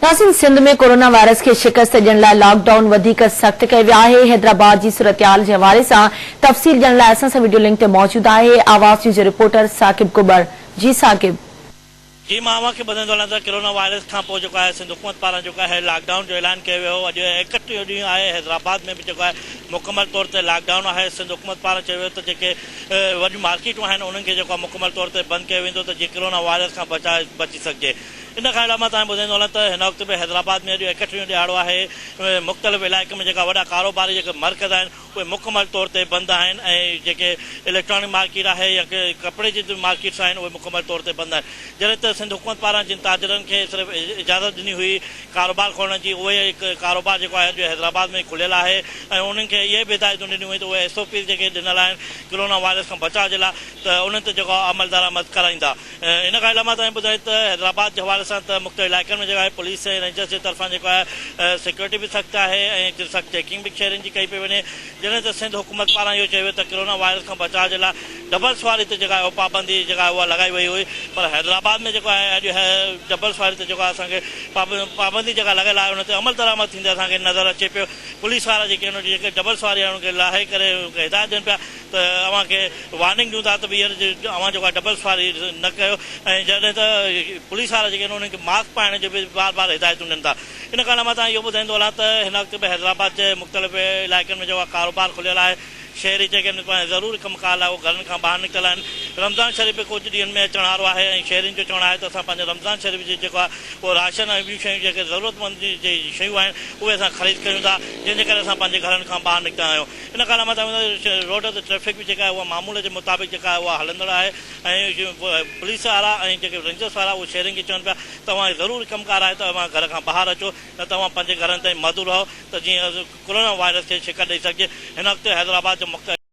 नाज़रीन, सिंध में corona virus के शिकस्त ॾियण लाइ लॉकडाउन वधीक सख़्त कयो वियो आहे। हैदराबाद जी सूरतहाल जे हवाले सां तफ़सील ॾियण लाइ असां सां वीडियो लिंक ते मौजूद आहे आवाज़ न्यूज़ जो रिपोर्टर साकिब कुबर। जी साकिब। जी मां खे ॿुधाईंदो हलां त कोरोना वायरस खां पोइ जेको आहे सिंध हुकूमत पारां जेको आहे लॉकडाउन जो ऐलान कयो वियो। अॼु 31 ॾींहुं आहे। हैदराबाद में बि जेको आहे मुकमल तौर ते लॉकडाउन आहे। सिंध हुकूमत पारां चयो वियो त जेके वॾियूं मार्केटूं आहिनि उन्हनि खे जेको आहे मुकमल तौर ते बंदि कयो वेंदो त जीअं कोरोना वायरस खां बची सघिजे। इन खां अलावा मां तव्हांखे ॿुधाईंदो हलां त हिन वक़्तु बि हैदराबाद में अॼु 31 ॾिहाड़ो आहे। मुख़्तलिफ़ इलाइक़े में जेका वॾा कारोबारी जेके मर्कज़ आहिनि उहे मुकमल तौर ते बंदि आहिनि ऐं जेके इलेक्ट्रॉनिक मार्केट आहे या कपिड़े जी मार्केट्स आहिनि उहे मुकमल तौर ते बंदि आहिनि। जॾहिं त सिंध हुकूमत पारां जिन ताजिरनि खे सिर्फ़ु इजाज़त ॾिनी हुई कारोबार खोलण जी, उहे हिकु कारोबार जेको आहे अॼु हैदराबाद में खुलियल आहे ऐं उन्हनि खे इहे बि हिदायतूं ॾिनियूं हुयूं त उहे SOP जेके ॾिनल आहिनि कोरोना वायरस खां बचाव जे लाइ त उन्हनि ते जेको आहे अमल दरामद कराईंदा। इन खां अलावा तव्हांखे ॿुधाए त हैदराबाद जे हवाले सां त मुख़्तलिफ़ इलाइक़नि में जेको आहे पुलिस ऐं रेंजर्स जे तरफ़ां जेको आहे सिक्योरिटी बि सख़्तु आहे ऐं सख़्तु चेकिंग बि शहरनि जी कई पई वञे। जॾहिं त सिंध हुकूमत पारां इहो चयो त कोरोना वायरस खां बचाव जे लाइ डबल सवारी ते जेका आहे पाबंदी जेका आहे उहा लॻाई वई हुई, पर हैदराबाद में जेको आहे अॼु डबल सवारी ते जेको आहे असांखे पाबंदी जेका लॻियल आहे उन ते अमल दरामद थींदे असांखे नज़र अचे पियो। पुलिस वारा जेके आहिनि जेके डबल सवारी आहे उनखे लाहे करे हिदायत ॾियनि पिया त अव्हांखे वार्निंग ॾियूं था त हींअर अव्हां जेको आहे डबल सवारी न कयो ऐं जॾहिं त पुलिस वारा जेके आहिनि उन्हनि खे मास्क पाइण जो बि बार बार हिदायतूं ॾियनि था। इन खां अलावा तव्हां इहो ॿुधाईंदो हलां त हिन वक़्तु बि हैदराबाद जे मुख़्तलिफ़ इलाइक़नि में जेको आहे कारोबार खुलियल आहे। शहरी जेके आहिनि ज़रूरी कमकार लाइ उहो घरनि खां ॿाहिरि निकितल आहिनि। रमज़ान शरीफ़ कुझु ॾींहंनि में अचण वारो आहे ऐं शहरियुनि जो चवणु आहे त असां पंहिंजे रमज़ान शरीफ़ जी जेको आहे उहो राशन ऐं ॿियूं शयूं जेके ज़रूरतमंद जी शयूं आहिनि उहे असां ख़रीद कयूं था, जंहिंजे करे असां पंहिंजे घरनि खां ॿाहिरि निकिता आहियूं। इन खां अलावा रोड ते ट्रैफ़िक बि जेका आहे उहा मामूल जे मुताबिक़ जेका आहे उहा हलंदड़ आहे ऐं पुलिस वारा ऐं जेके रेंजर्स वारा उहे शहरियुनि खे चवनि पिया तव्हां ज़रूरी कमकार आहे त तव्हां घर खां ॿाहिरि अचो त तव्हां पंहिंजे घरनि ताईं महदूद रहो त जीअं कोरोना वायरस खे शिकस्त ॾेई सघिजे। हिन वक़्तु हैदराबाद जो